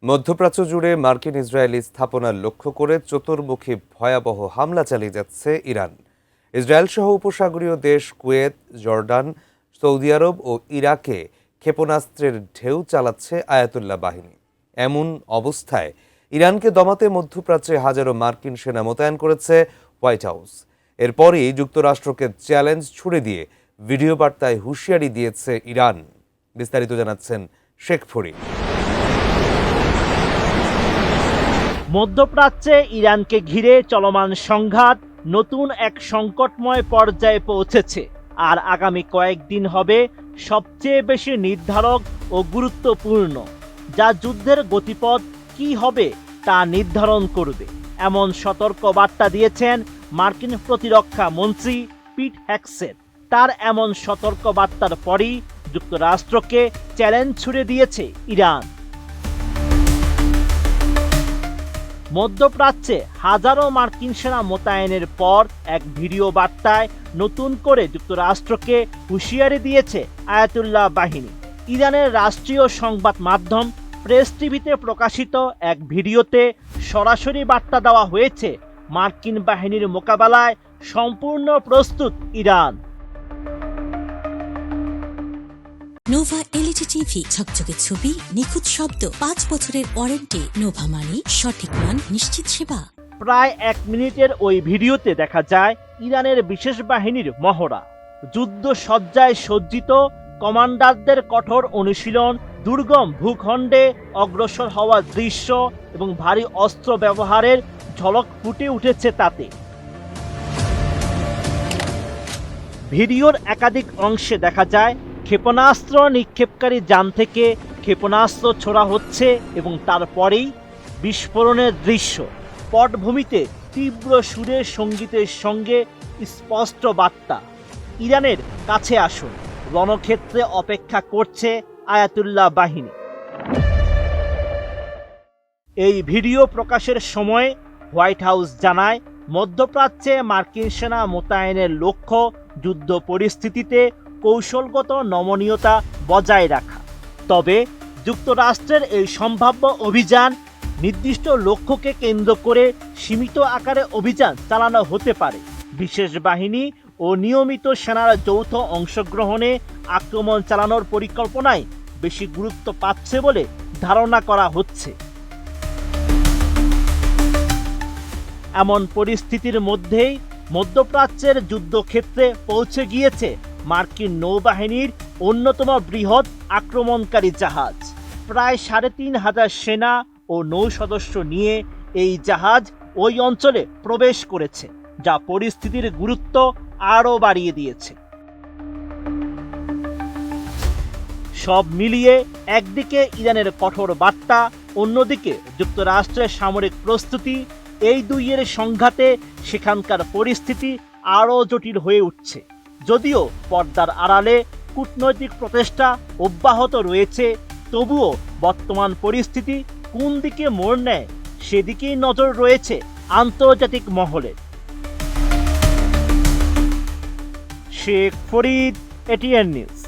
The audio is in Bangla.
মধ্যপ্রাচ্য জুড়ে মার্কিন ইসরায়েলি স্থাপনা লক্ষ্য করে চতুর্মুখী ভয়াবহ হামলা চালিয়ে যাচ্ছে ইরান। ইসরায়েল সহ উপসাগরীয় দেশ কুয়েত, জর্ডান, সৌদি আরব ও ইরাকে ক্ষেপণাস্ত্রের ঢেউ চালাচ্ছে আয়াতুল্লাহ বাহিনী। এমন অবস্থায় ইরানকে দমাতে মধ্যপ্রাচ্যে হাজারো মার্কিন সেনা মোতায়েন করেছে হোয়াইট হাউস। এরপরই যুক্তরাষ্ট্রকে চ্যালেঞ্জ ছুড়ে দিয়ে ভিডিও বার্তায় হুঁশিয়ারি দিয়েছে ইরান। বিস্তারিত জানাচ্ছেন শেখ ফরিদ। মধ্যপ্রাচ্যে ইরানকে ঘিরে চলমান সংঘাত নতুন এক সংকটময় পর্যায়ে পৌঁছেছে, আর আগামী কয়েকদিন হবে সবচেয়ে বেশি নির্ধারক ও গুরুত্বপূর্ণ, যা যুদ্ধের গতিপথ কি হবে তা নির্ধারণ করবে। এমন সতর্ক বার্তা দিয়েছেন মার্কিন প্রতিরক্ষা মন্ত্রী পিট হেগসেট। তার এমন সতর্ক বার্তার পরই যুক্তরাষ্ট্রকে চ্যালেঞ্জ ছুড়ে দিয়েছে ইরান। মধ্যপ্রাচ্যে হাজারো মার্কিন সেনা মোতায়েনের পর এক ভিডিও বার্তায় নতুন করে যুক্তরাষ্ট্রকে হুঁশিয়ারি দিয়েছে আয়াতুল্লাহ বাহিনী। ইরানের রাষ্ট্রীয় সংবাদ মাধ্যম প্রেস টিভিতে প্রকাশিত এক ভিডিওতে সরাসরি বার্তা দেওয়া হয়েছে, মার্কিন বাহিনীর মোকাবেলায় সম্পূর্ণ প্রস্তুত ইরান। নোভা এলইডি টিভি, ঝকঝকে ছবি, নিখুঁত শব্দ, 5 বছরের ওয়ারেন্টি। নোভা মানে সঠিক মান, নিশ্চিত সেবা। প্রায় 1 মিনিটের ওই ভিডিওতে দেখা যায় ইরানের বিশেষ বাহিনীর মহড়া, যুদ্ধ সজ্জায় সজ্জিত কমান্ডারদের কঠোর অনুশীলন, দুর্গম ভূখণ্ডে অগ্রসর হওয়ার দৃশ্য এবং ভারী অস্ত্র ব্যবহারের ঝলক ফুটে উঠেছে তাতে। ভিডিওর একাধিক অংশে দেখা যায় ক্ষেপণাস্ত্র নিক্ষেপকারী যান থেকে ক্ষেপণাস্ত্র ছোড়া হচ্ছে এবং তারপরেই বিস্ফোরণের দৃশ্য। পটভূমিতে তীব্র সুরের সঙ্গীতের সঙ্গে স্পষ্ট বার্তা, ইরানের কাছে আসুন, রণক্ষেত্রে অপেক্ষা করছে আয়াতুল্লাহ বাহিনী। এই ভিডিও প্রকাশের সময় হোয়াইট হাউস জানায়, মধ্যপ্রাচ্যে মার্কিন সেনা মোতায়েনের লক্ষ্য যুদ্ধ পরিস্থিতিতে কৌশলগত নমনীয়তা বজায় রাখা। তবে যুক্তরাষ্ট্রের এই সম্ভাব্য অভিযান নির্দিষ্ট লক্ষ্যকে কেন্দ্র করে সীমিত আকারে অভিযান চালানো হতে পারে। বিশেষ বাহিনী ও নিয়মিত সেনার যৌথ অংশগ্রহণে আক্রমণ চালানোর পরিকল্পনায় বেশি গুরুত্ব পাচ্ছে বলে ধারণা করা হচ্ছে। এমন পরিস্থিতির মধ্যেই মধ্যপ্রাচ্যের যুদ্ধক্ষেত্রে পৌঁছে গিয়েছে মার্কিন নৌবাহিনীর অন্যতম বৃহৎ আক্রমণকারী জাহাজ। প্রায় ৩৫০০ সেনা ও নৌ সদস্য নিয়ে এই জাহাজ ওই অঞ্চলে প্রবেশ করেছে, যা পরিস্থিতির গুরুত্ব আরও বাড়িয়ে দিয়েছে। সব মিলিয়ে একদিকে ইরানের কঠোর বার্তা, অন্যদিকে যুক্তরাষ্ট্রের সামরিক প্রস্তুতি, এই দুইয়ের সংঘাতে সেখানকার পরিস্থিতি আরও জটিল হয়ে উঠছে। যদিও পর্দার আড়ালে কূটনৈতিক প্রচেষ্টা অব্যাহত রয়েছে, তবুও বর্তমান পরিস্থিতি কোন দিকে মোড় নেয় সেদিকেই নজর রয়েছে আন্তর্জাতিক মহলে। Sheikh Farid, ATN news.